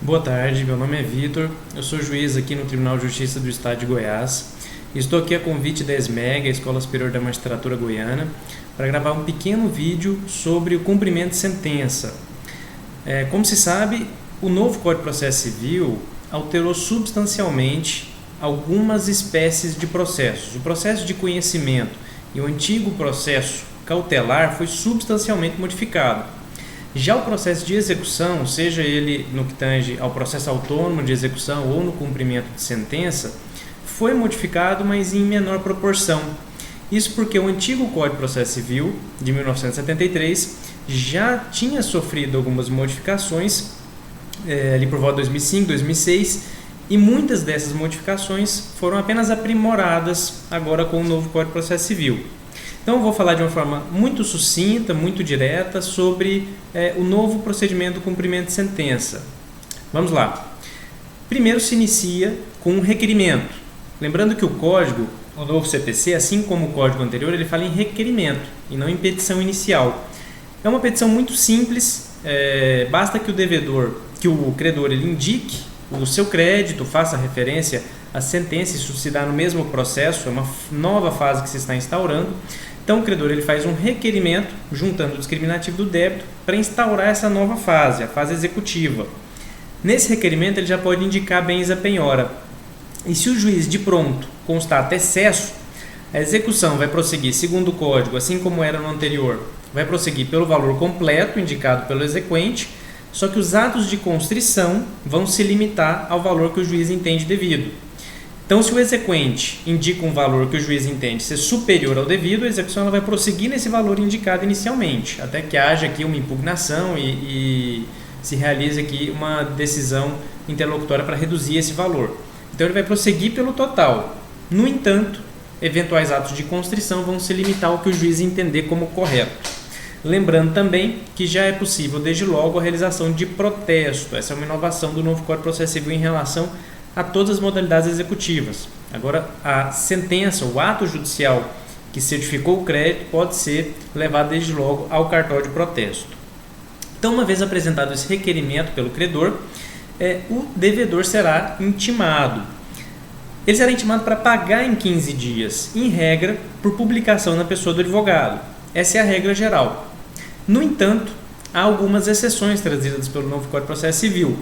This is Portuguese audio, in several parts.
Boa tarde, meu nome é Vitor, eu sou juiz aqui no Tribunal de Justiça do Estado de Goiás. Estou aqui a convite da ESMEG, a Escola Superior da Magistratura Goiana, para gravar um pequeno vídeo sobre o cumprimento de sentença. Como se sabe, o novo Código de Processo Civil alterou substancialmente algumas espécies de processos. O processo de conhecimento e o antigo processo cautelar foi substancialmente modificado. Já o processo de execução, seja ele no que tange ao processo autônomo de execução ou no cumprimento de sentença, foi modificado, mas em menor proporção. Isso porque o antigo Código de Processo Civil, de 1973, já tinha sofrido algumas modificações, ali por volta de 2005, 2006, e muitas dessas modificações foram apenas aprimoradas agora com o novo Código de Processo Civil. Então eu vou falar de uma forma muito sucinta, muito direta, sobre o novo procedimento do cumprimento de sentença. Vamos lá. Primeiro se inicia com um requerimento. Lembrando que o código, o novo CPC, assim como o código anterior, ele fala em requerimento e não em petição inicial. É uma petição muito simples, basta que o credor ele indique o seu crédito, faça referência à sentença, isso se dá no mesmo processo, é uma nova fase que se está instaurando. Então o credor ele faz um requerimento, juntando o discriminativo do débito, para instaurar essa nova fase, a fase executiva. Nesse requerimento ele já pode indicar bens à penhora. E se o juiz de pronto constata excesso, a execução vai prosseguir segundo o código, assim como era no anterior, vai prosseguir pelo valor completo indicado pelo exequente, só que os atos de constrição vão se limitar ao valor que o juiz entende devido. Então, se o exequente indica um valor que o juiz entende ser superior ao devido, a execução ela vai prosseguir nesse valor indicado inicialmente, até que haja aqui uma impugnação e se realize aqui uma decisão interlocutória para reduzir esse valor. Então, ele vai prosseguir pelo total. No entanto, eventuais atos de constrição vão se limitar ao que o juiz entender como correto. Lembrando também que já é possível, desde logo, a realização de protesto. Essa é uma inovação do novo Código de Processo Civil em relação a todas as modalidades executivas. Agora, a sentença, o ato judicial que certificou o crédito pode ser levado desde logo ao cartório de protesto. Então, uma vez apresentado esse requerimento pelo credor, o devedor será intimado. Ele será intimado para pagar em 15 dias, em regra, por publicação na pessoa do advogado. Essa é a regra geral. No entanto, há algumas exceções trazidas pelo novo Código de Processo Civil.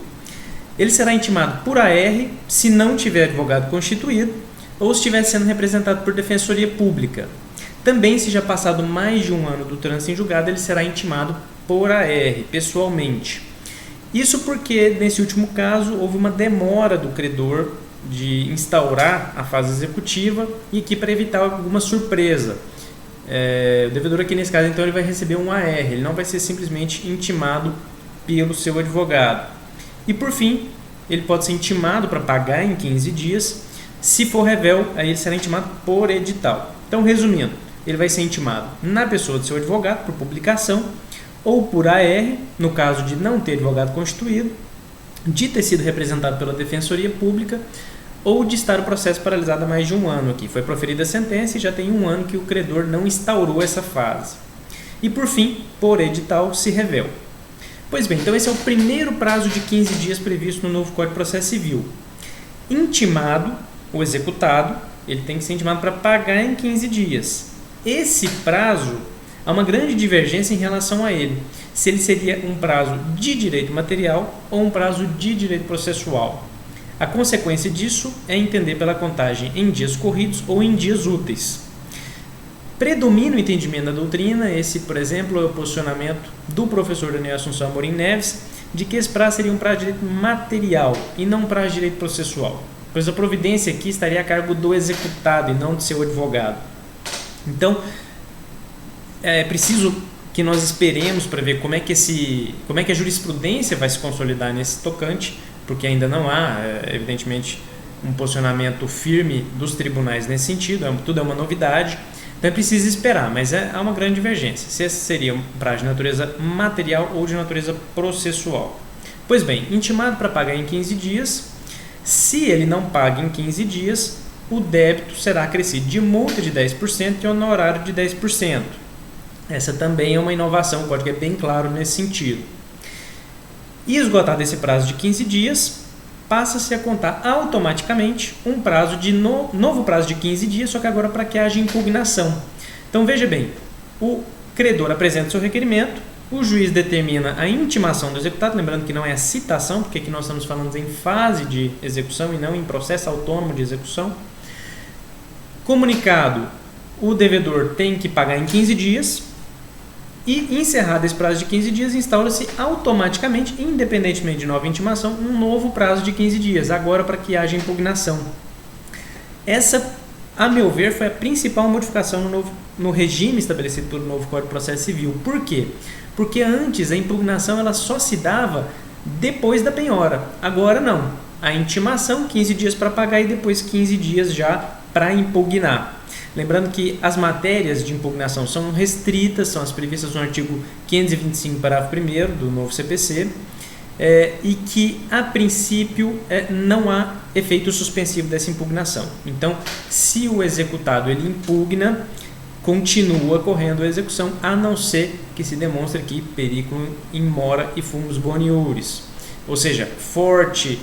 Ele será intimado por AR se não tiver advogado constituído ou se estiver sendo representado por defensoria pública. Também, se já passado mais de um ano do trânsito em julgado, ele será intimado por AR, pessoalmente. Isso porque, nesse último caso, houve uma demora do credor de instaurar a fase executiva e aqui para evitar alguma surpresa. O devedor aqui nesse caso, então, ele vai receber um AR, ele não vai ser simplesmente intimado pelo seu advogado. E por fim, ele pode ser intimado para pagar em 15 dias. Se for revel, aí ele será intimado por edital. Então, resumindo, ele vai ser intimado na pessoa do seu advogado por publicação ou por AR, no caso de não ter advogado constituído, de ter sido representado pela defensoria pública ou de estar o processo paralisado há mais de um ano aqui. Foi proferida a sentença e já tem um ano que o credor não instaurou essa fase. E por fim, por edital, se revel. Pois bem, então esse é o primeiro prazo de 15 dias previsto no novo Código de Processo Civil. Intimado, ou executado, ele tem que ser intimado para pagar em 15 dias. Esse prazo, há uma grande divergência em relação a ele. Se ele seria um prazo de direito material ou um prazo de direito processual. A consequência disso é entender pela contagem em dias corridos ou em dias úteis. Predomina o entendimento da doutrina, esse, por exemplo, é o posicionamento do professor Daniel Assunção Amorim Neves, de que esse prazo seria um prazo de direito material e não um prazo de direito processual, pois a providência aqui estaria a cargo do executado e não do seu advogado. Então, é preciso que nós esperemos para ver como é que a jurisprudência vai se consolidar nesse tocante, porque ainda não há, evidentemente, um posicionamento firme dos tribunais nesse sentido, tudo é uma novidade. Então é preciso esperar, mas há uma grande divergência, se esse seria um prazo de natureza material ou de natureza processual. Pois bem, intimado para pagar em 15 dias, se ele não paga em 15 dias, o débito será acrescido de multa de 10% e honorário de 10%. Essa também é uma inovação, o código é bem claro nesse sentido. E esgotado esse prazo de 15 dias, passa-se a contar automaticamente um prazo de novo prazo de 15 dias, só que agora para que haja impugnação. Então veja bem, o credor apresenta seu requerimento, o juiz determina a intimação do executado, lembrando que não é a citação, porque aqui nós estamos falando em fase de execução e não em processo autônomo de execução. Comunicado, o devedor tem que pagar em 15 dias e, encerrado esse prazo de 15 dias, instaura-se automaticamente, independentemente de nova intimação, um novo prazo de 15 dias, agora para que haja impugnação. Essa, a meu ver, foi a principal modificação no regime estabelecido pelo novo Código de Processo Civil. Por quê? Porque antes a impugnação ela só se dava depois da penhora. Agora não. A intimação, 15 dias para pagar e depois 15 dias já para impugnar. Lembrando que as matérias de impugnação são restritas, são as previstas no artigo 525, parágrafo 1º do novo CPC, e que, a princípio, não há efeito suspensivo dessa impugnação. Então, se o executado ele impugna, continua correndo a execução, a não ser que se demonstre que periculum in mora e fumus boni iuris. Ou seja, forte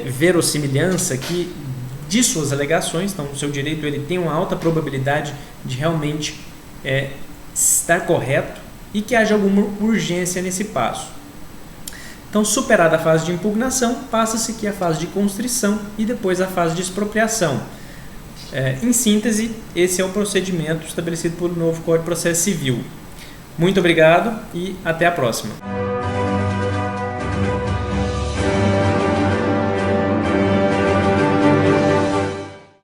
verossimilhança que de suas alegações, então o seu direito ele tem uma alta probabilidade de realmente estar correto e que haja alguma urgência nesse passo. Então, superada a fase de impugnação, passa-se aqui a fase de constrição e depois a fase de expropriação. Em síntese, esse é o procedimento estabelecido pelo novo Código de Processo Civil. Muito obrigado e até a próxima.